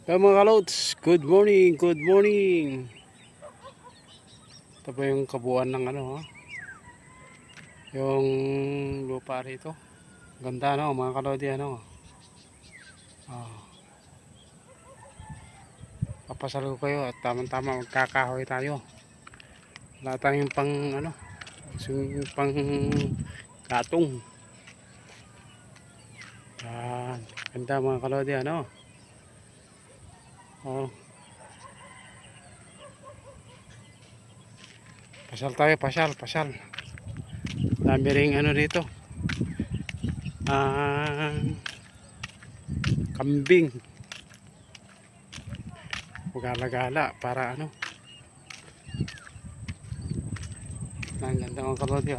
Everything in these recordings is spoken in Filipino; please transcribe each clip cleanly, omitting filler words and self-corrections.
Kaya mga kalods, good morning, good morning. Ito po yung kabuuan ng yung lupa rito. Ganda mga kalodi Oh, papasal ko kayo at tamang-tama magkakahoy tayo. Wala tayong pang katong. Yan, ganda mga kalodi Oh, pasal tayo, pasal. Dami ring dito. Kambing. Gala-gala para ang ganda mga kalodi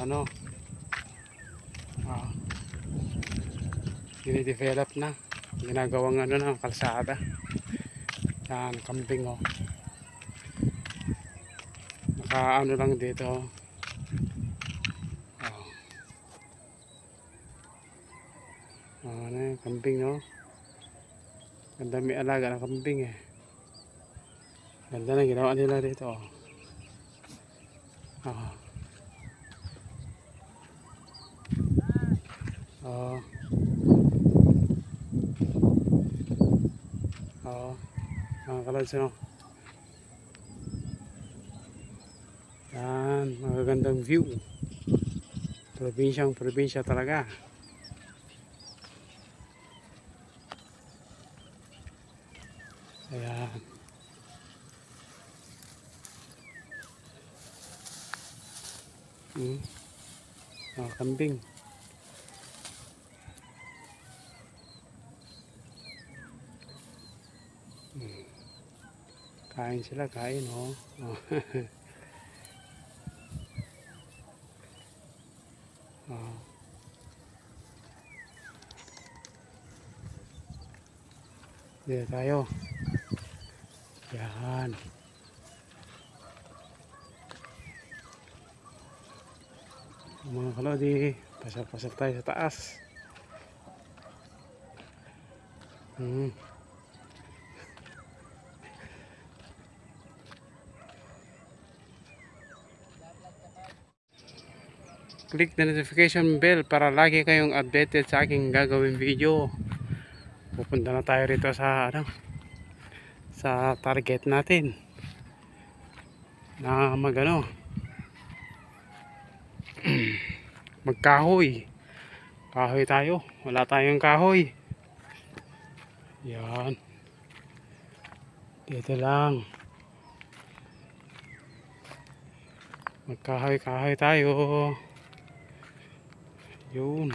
dinidevelop na, ginagawang ng kalsada. Yan, kambing naka lang dito yung kambing ganda, may alaga ng kambing ganda na ginawa nila dito oh. Mga kalads yan, magagandang view, probinsya talaga. Ayan. Mga kambing. Kain sila, kain Dito tayo. Yan. Mga kalodi, pasok tayo sa taas. Click the notification bell para lagi kayong updated sa aking gagawin video. Pupunta na tayo rito sa sa target natin na magkahoy tayo. Wala tayong kahoy. Yan, dito lang magkahoy tayo. Yun,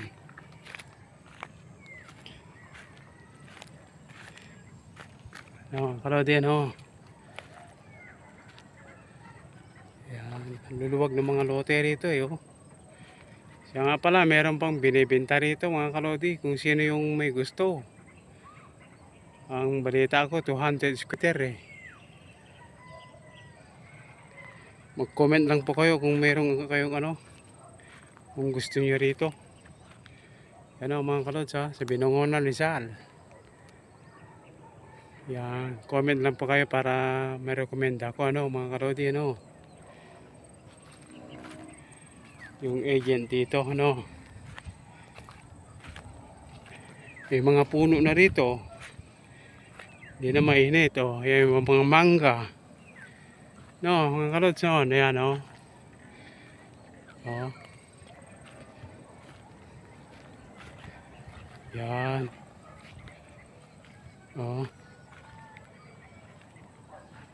kalodi yan, luluwag ng mga lote rito siya nga pala, meron pang binibenta rito mga kalodi, kung sino yung may gusto. Ang balita ko 200 scooter mag-comment lang po kayo kung meron kayong kung gusto nyo rito. Yan mga kalods sa Binangonan, Rizal. Yan, comment lang po kayo para may recommend ako mga kalodi yung agent dito may mga puno na rito, hindi na mainit yan yung mga mangga mga kalods yan yan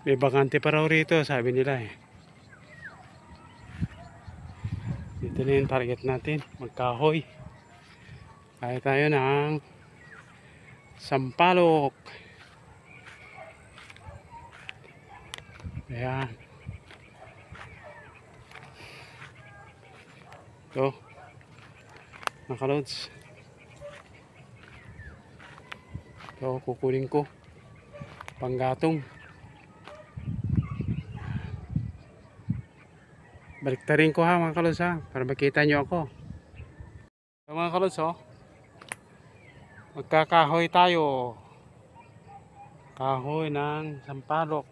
may bakante pa raw rito sabi nila dito na yung target natin, magkahoy. Kaya tayo ng sampalok. Ayan. Ito mga kalods, ito kukunin ko panggatong. Baliktarin ko mga kalods para makita nyo ako. So, mga kalods magkakahoy tayo. kahoy ng sampalok.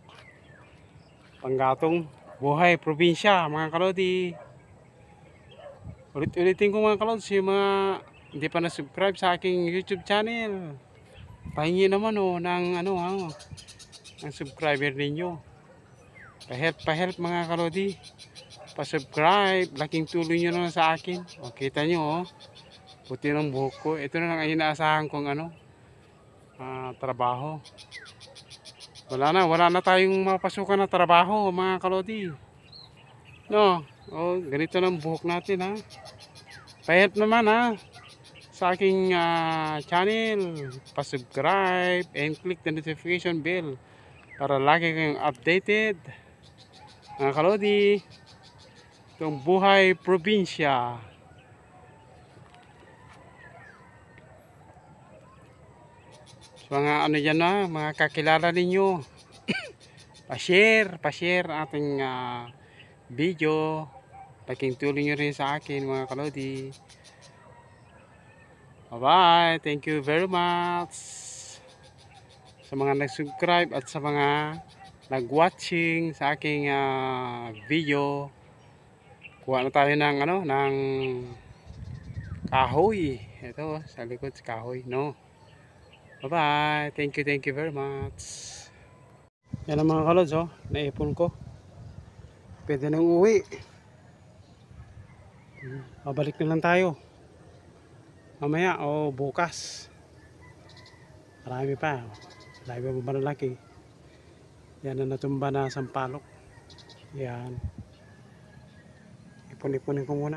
Panggatong buhay probinsya mga kalodi. Ulit-ulitin ko mga kalodi, yung mga hindi pa na-subscribe sa aking YouTube channel. Pahingi naman ng ng subscriber ninyo. Pa-help mga kalodi. Pa-subscribe, laking tulong nyo naman sa akin. O, kita nyo puti ng buhok ko. Ito na lang ang inaasahan kong trabaho. Wala na tayong mapasukan na trabaho mga kalodi. No, ganito ng buhok natin ha. Pa-help naman sa aking channel. Pa-subscribe and click the notification bell para lagi kayong updated mga kalodi. Itong buhay probinsya. So, mga dyan mga kakilala ninyo. Pa-share ating video. Laking tulong nyo rin sa akin mga kalodi. Bye-bye. Thank you very much sa mga nag-subscribe at sa mga nag-watching sa aking video. Kuha na tayo ng ng kahoy. Ito sa likod si kahoy, no. Bye-bye. Thank you very much. Yan ang mga kalods, naipon ko. Pwede nang uwi. Babalik na lang tayo mamaya o bukas. Marami pa. Marami pa malalaki. Yan ang natumba na sampalok. Yan. Ipon-ipunin ko muna.